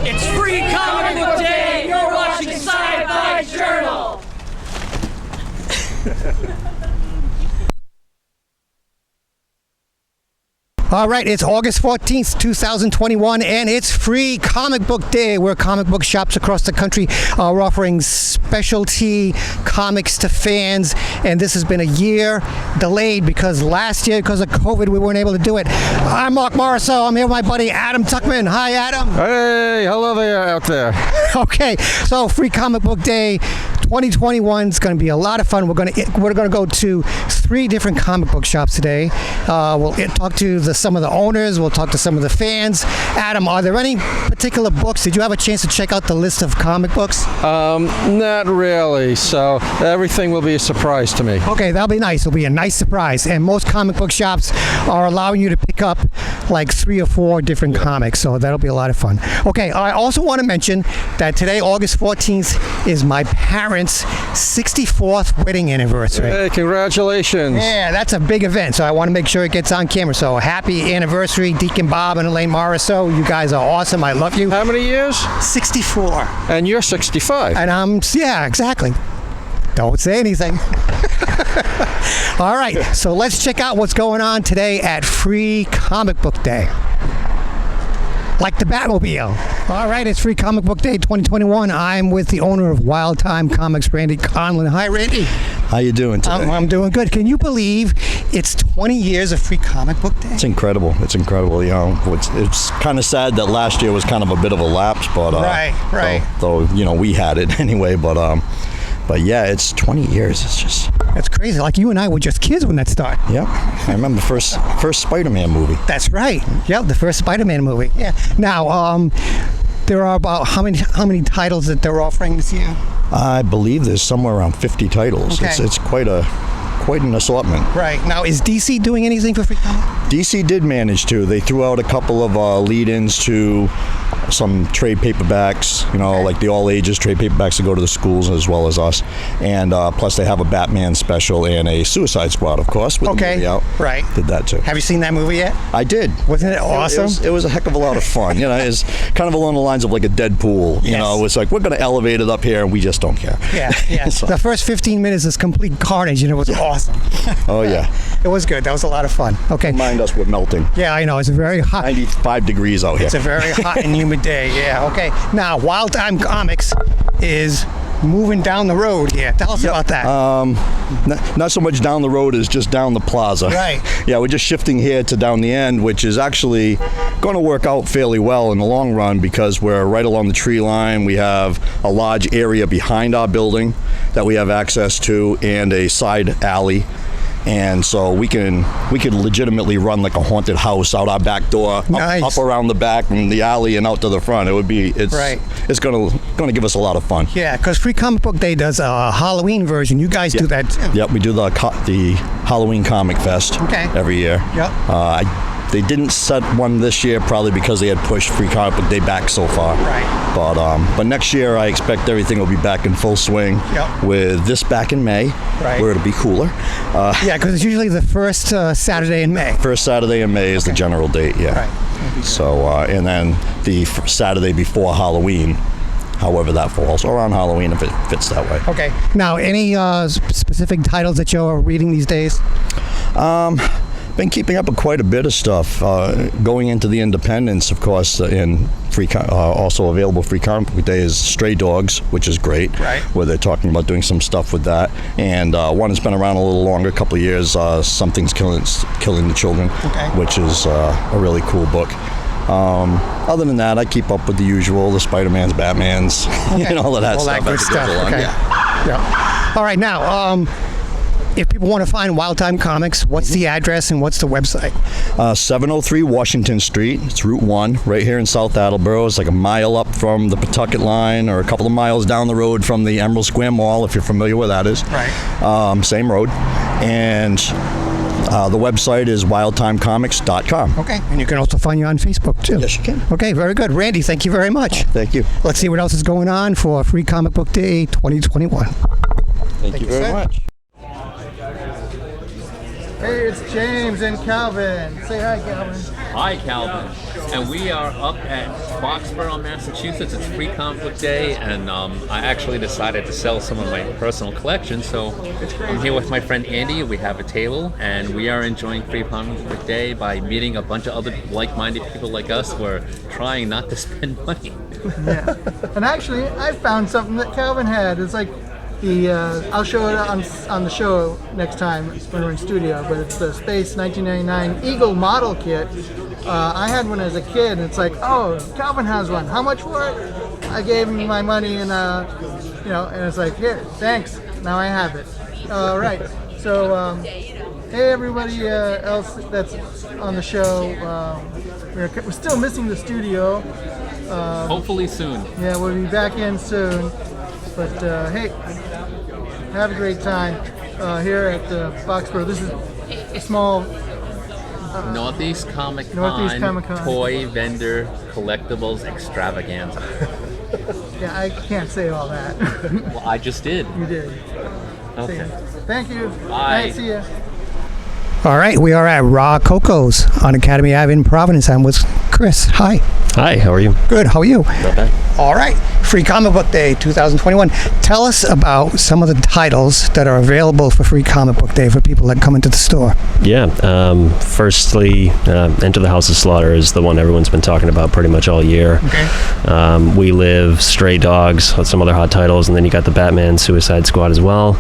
It's Free Comic Book Day, and you're watching Sci-Fi Journal! All right, it's August 14th, 2021, and it's Free Comic Book Day, where comic book shops across the country are offering specialty comics to fans. And this has been a year delayed because last year, because of COVID, we weren't able to do it. I'm Mark Morrisseau. I'm here with my buddy Adam Tuckman. Hi, Adam. Hey, hello there out there. Okay, so Free Comic Book Day 2021 is going to be a lot of fun. We're going to go to 3 different comic book shops today. We'll talk to some of the owners. We'll talk to some of the fans. Adam, are there any particular books? Did you have a chance to check out the list of comic books? Not really. So everything will be a surprise to me. Okay, that'll be nice. It'll be a nice surprise. And most comic book shops are allowing you to pick up like 3 or 4 different comics. So that'll be a lot of fun. Okay, I also want to mention that today, August 14th, is my parents' 64th wedding anniversary. Hey, congratulations. Yeah, that's a big event, so I want to make sure it gets on camera. So happy anniversary, Deacon Bob and Elaine Morrisseau. You guys are awesome. I love you. How many years? 64. And you're 65. And yeah, exactly. Don't say anything. All right, so let's check out what's going on today at Free Comic Book Day. Like the Batmobile. All right, it's Free Comic Book Day 2021. I'm with the owner of Wild Time Comics, Randy Conlon. Hi, Randy. How you doing today? I'm doing good. Can you believe it's 20 years of Free Comic Book Day? It's incredible. It's incredible. You know, it's kind of sad that last year was kind of a bit of a lapse, but right. Though you know we had it anyway, but yeah, it's 20 years. It's just that's crazy. Like you and I were just kids when that started. Yep. I remember first Spider-Man movie. That's right. Yep, the first Spider-Man movie. Yeah. Now, there are about how many titles that they're offering this year? I believe there's somewhere around 50 titles. Okay. It's quite an assortment. Right. Now, is DC doing anything for Free Comic? DC did manage to. They threw out a couple of lead-ins to some trade paperbacks, you know, like the all-ages trade paperbacks to go to the schools as well as us. And plus they have a Batman special and a Suicide Squad, of course, with the movie out. Right. Did that too. Have you seen that movie yet? I did. Wasn't it awesome? It was a heck of a lot of fun. You know, it's kind of along the lines of like a Deadpool. You know, it's like we're going to elevate it up here and we just don't care. Yeah. So. The first 15 minutes is complete carnage and it was awesome. Oh, yeah. It was good. That was a lot of fun. Okay. Mind us, we're melting. Yeah, I know. It's very hot. 95 degrees out here. It's a very hot and humid day. Yeah, okay. Now, Wild Time Comics is moving down the road here. Tell us about that. Not so much down the road as just down the plaza. Right. Yeah, we're just shifting here to down the end, which is actually going to work out fairly well in the long run because we're right along the tree line. We have a large area behind our building that we have access to and a side alley. And so we can legitimately run like a haunted house out our back door, up around the back and the alley and out to the front. It's gonna give us a lot of fun. Yeah, because Free Comic Book Day does a Halloween version. You guys do that too. Yep, we do the Halloween Comic Fest every year. Yep. They didn't set one this year probably because they had pushed Free Comic Book Day back so far. Right. But next year I expect everything will be back in full swing. Yep. With this back in May, where it'll be cooler. Yeah, because it's usually the first Saturday in May. First Saturday in May is the general date. Yeah. Right. So and then the Saturday before Halloween. However that falls, or on Halloween if it fits that way. Okay. Now, any specific titles that you're reading these days? Been keeping up with quite a bit of stuff. Going into the independents, of course, in also available Free Comic Book Day is Stray Dogs, which is great. Right. Where they're talking about doing some stuff with that. And one has been around a little longer, a couple of years. Something's Killing the Children, which is a really cool book. Other than that, I keep up with the usual, the Spider-Mans, Batmans, all of that stuff. All that good stuff. Okay. Yeah. All right, now, if people want to find Wild Time Comics, what's the address and what's the website? 703 Washington Street. It's Route 1, right here in South Attleboro. It's like a mile up from the Pawtucket line or a couple of miles down the road from the Emerald Square Mall, if you're familiar where that is. Right. Same road. And the website is wildtimecomics.com. Okay, and you can also find you on Facebook, too. Yes, you can. Okay, very good. Randy, thank you very much. Thank you. Let's see what else is going on for Free Comic Book Day 2021. Thank you very much. Hey, it's James and Calvin. Say hi, Calvin. Hi, Calvin. And we are up at Foxborough, Massachusetts. It's Free Comic Book Day, and I actually decided to sell some of my personal collection. So I'm here with my friend Andy. We have a table, and we are enjoying Free Comic Book Day by meeting a bunch of other like-minded people like us who are trying not to spend money. Yeah. And actually, I found something that Calvin had. It's like I'll show it on the show next time when we're in studio, but it's the Space 1999 Eagle model kit. I had one as a kid, and it's like, oh, Calvin has one. How much for it? I gave him my money, and and it's like, here, thanks. Now I have it. All right. So, hey, everybody else that's on the show. We're still missing the studio. Hopefully soon. Yeah, we'll be back in soon. But hey, have a great time here at Foxborough. This is a small Northeast Comic Northeast Con Comic-Con. toy vendor collectibles extravaganza. Yeah, I can't say all that. Well, I just did. You did. Okay. Thank you. Bye. See ya. All right, we are at Raw Cocos on Academy Ave in Providence. I'm with Chris. Hi. Hi, how are you? Good. How are you? Not bad. All right. Free Comic Book Day 2021. Tell us about some of the titles that are available for Free Comic Book Day for people that come into the store. Yeah, firstly, Enter the House of Slaughter is the one everyone's been talking about pretty much all year. Okay. We Live, Stray Dogs, some other hot titles, and then you got the Batman Suicide Squad as well.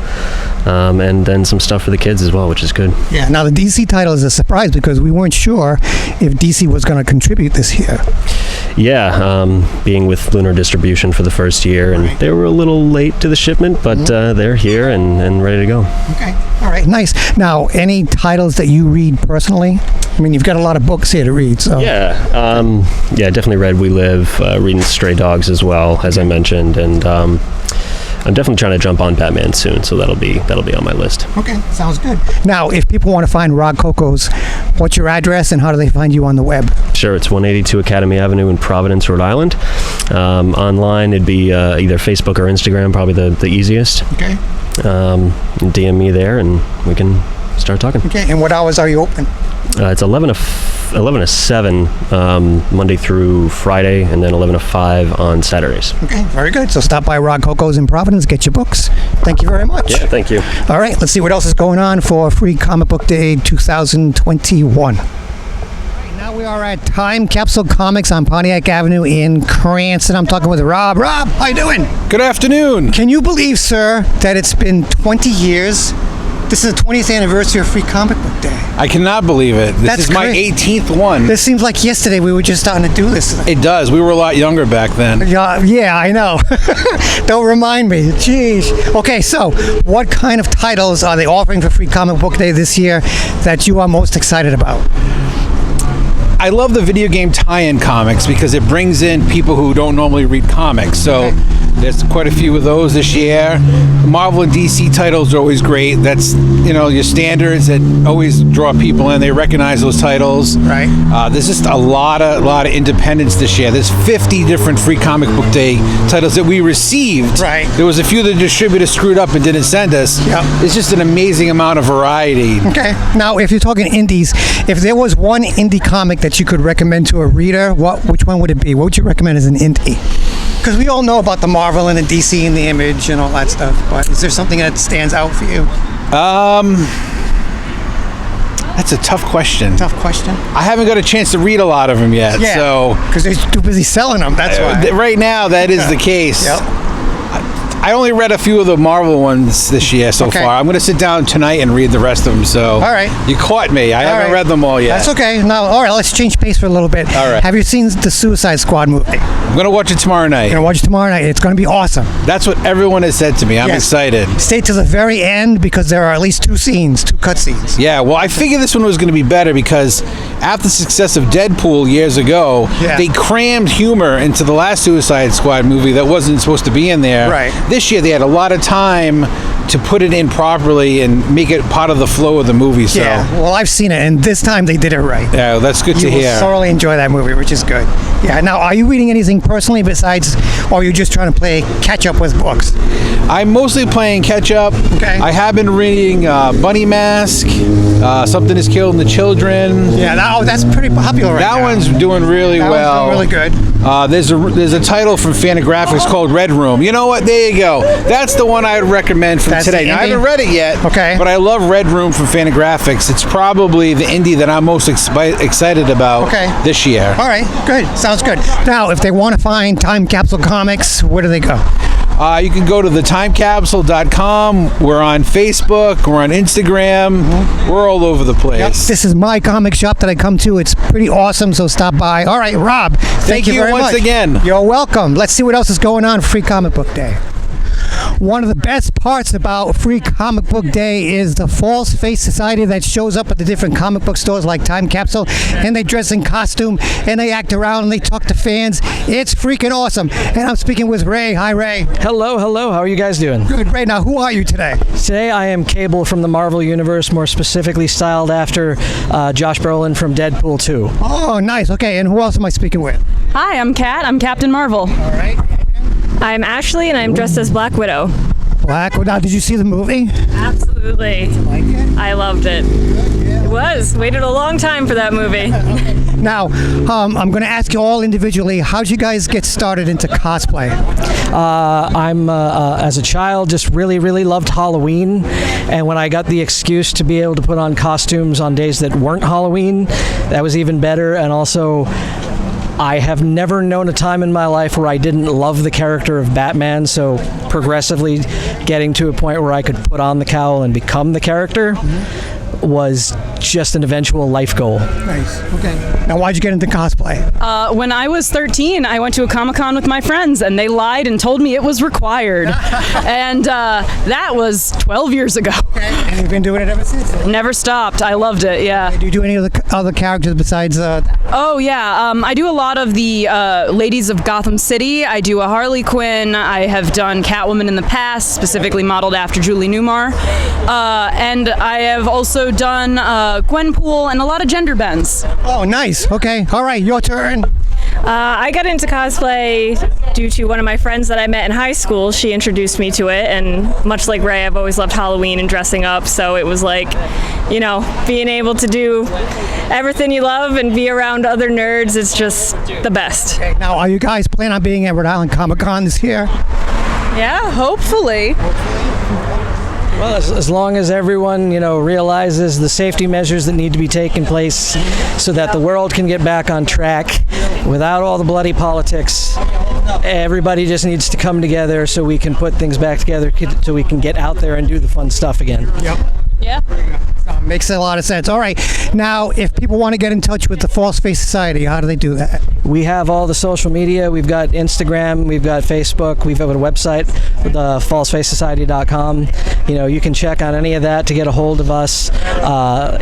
And then some stuff for the kids as well, which is good. Yeah. Now the DC title is a surprise because we weren't sure if DC was going to contribute this year. Yeah, being with Lunar Distribution for the first year, and they were a little late to the shipment, but they're here and ready to go. Okay. All right. Nice. Now, any titles that you read personally? I mean, you've got a lot of books here to read, so. Yeah, definitely read We Live, reading Stray Dogs as well, as I mentioned, and I'm definitely trying to jump on Batman soon, so that'll be on my list. Okay, sounds good. Now, if people want to find Rod Cocos, what's your address and how do they find you on the web? Sure, it's 182 Academy Avenue in Providence, Rhode Island. Online, it'd be either Facebook or Instagram, probably the easiest. Okay. DM me there, and we can start talking. Okay, and what hours are you open? It's 11 to 7 Monday through Friday, and then 11 to 5 on Saturdays. Okay, very good. So stop by Rod Cocos in Providence, get your books. Thank you very much. Yeah, thank you. All right, let's see what else is going on for Free Comic Book Day 2021. Now we are at Time Capsule Comics on Pontiac Avenue in Cranston. I'm talking with Rob. Rob, how you doing? Good afternoon. Can you believe, sir, that it's been 20 years? This is the 20th anniversary of Free Comic Book Day. I cannot believe it. This That's is my great. 18th one. This seems like yesterday we were just starting to do this. It does. We were a lot younger back then. Yeah, I know. Don't remind me. Jeez. Okay, so what kind of titles are they offering for Free Comic Book Day this year that you are most excited about? I love the video game tie-in comics because it brings in people who don't normally read comics. So there's quite a few of those this year. Marvel and DC titles are always great. That's, your standards that always draw people in. They recognize those titles. Right. There's just a lot of independence this year. There's 50 different Free Comic Book Day titles that we received. Right. There was a few the distributor screwed up and didn't send us. Yep. It's just an amazing amount of variety. Okay. Now, if you're talking indies, if there was one indie comic that you could recommend to a reader, which one would it be? What would you recommend as an indie? Because we all know about the Marvel and the DC and the Image and all that stuff, but is there something that stands out for you? That's a tough question. Tough question. I haven't got a chance to read a lot of them yet. Yeah, so because they're too busy selling them, that's why. Right now, that is the case. Yep. I only read a few of the Marvel ones this year so Okay. far. I'm going to sit down tonight and read the rest of them. So, all right. You caught me. I haven't read them all yet. That's okay. Now, all right, let's change pace for a little bit. All right. Have you seen the Suicide Squad movie? I'm going to watch it tomorrow night. You're going to watch it tomorrow night. It's going to be awesome. That's what everyone has said to me. I'm Yes. excited. Stay to the very end because there are at least two cut scenes. Yeah, well, I figured this one was going to be better because after the success of Deadpool years ago, they crammed humor into the last Suicide Squad movie that wasn't supposed to be in there. Right. This year, they had a lot of time to put it in properly and make it part of the flow of the movie. So. Yeah, well, I've seen it, and this time they did it right. Yeah, well, that's good to You will hear. thoroughly enjoy that movie, which is good. Yeah, now, are you reading anything playing personally besides, or are you just trying to play catch up with books? I'm mostly playing catch up. Okay. I have been reading Bunny Mask, Something is Killing the Children. Yeah, that's pretty popular right now. That one's doing really That well. one's doing really good. There's a title from Fantagraphics called Red Room. You know what? There you go. That's the one I would recommend from That's today. the Now, I indie? haven't read it yet. Okay. But I love Red Room from Fantagraphics. It's probably the indie that I'm most excited about this year. All right, good. Sounds good. Now, if they want to find Time Capsule Comics, where do they go? You can go to thetimecapsule.com. We're on Facebook. We're on Instagram. We're all over the place. This is my comic shop that I come to. It's pretty awesome, so stop by. All right, Rob, thank you very once much. again. You're welcome. Let's see what else is going on Free Comic Book Day. One of the best parts about Free Comic Book Day is the False Face Society that shows up at the different comic book stores like Time Capsule, and they dress in costume, and they act around, and they talk to fans. It's freaking awesome. And I'm speaking with Ray. Hi, Ray. Hello. How are you guys doing? Good, Ray. Now, who are you today? Today I am Cable from the Marvel Universe, more specifically styled after Josh Brolin from Deadpool 2. Oh, nice. Okay, and who else am I speaking with? Hi, I'm Kat. I'm Captain Marvel. All right. I'm Ashley, and I'm dressed as Black Widow. Black. Now, did you see the movie? Absolutely. Like it? I loved it. It was. Waited a long time for that movie. Now, I'm going to ask you all individually, how'd you guys get started into cosplay? I'm, as a child, just really loved Halloween. And when I got the excuse to be able to put on costumes on days that weren't Halloween, that was even better. And also, I have never known a time in my life where I didn't love the character of Batman, so progressively getting to a point where I could put on the cowl and become the character was just an eventual life goal. Nice. Okay. Now, why'd you get into cosplay? When I was 13, I went to a Comic-Con with my friends, and they lied and told me it was required. And that was 12 years ago. Okay. And you've been doing it ever since? Never stopped. I loved it, yeah. Do you do any other characters besides... Oh, yeah. I do a lot of the Ladies of Gotham City. I do a Harley Quinn. I have done Catwoman in the past, specifically modeled after Julie Newmar. And I have also done Gwenpool and a lot of gender bends. Oh, nice. Okay. All right. Your turn. I got into cosplay due to one of my friends that I met in high school. She introduced me to it, and much like Ray, I've always loved Halloween and dressing up, so it was like, you know, being able to do everything you love and be around other nerds is just the best. Okay, now, are you guys planning on being at Rhode Island Comic Con this year? Yeah, hopefully. Well, as long as everyone, realizes the safety measures that need to be taken place so that the world can get back on track without all the bloody politics. Everybody just needs to come together so we can put things back together, so we can get out there and do the fun stuff again. Yep. Yeah. Makes a lot of sense. All right. Now, if people want to get in touch with the False Face Society, how do they do that? We have all the social media. We've got Instagram. We've got Facebook. We've got a website, falsefacesociety.com. You can check on any of that to get a hold of us.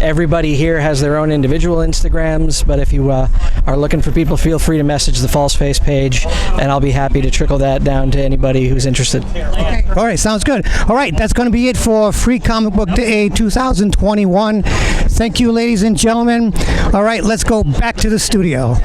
Everybody here has their own individual Instagrams, but if you are looking for people, feel free to message the False Face page, and I'll be happy to trickle that down to anybody who's interested. Okay. All right. Sounds good. All right. That's going to be it for Free Comic Book Day 2021. Thank you, ladies and gentlemen. All right. Let's go back to the studio.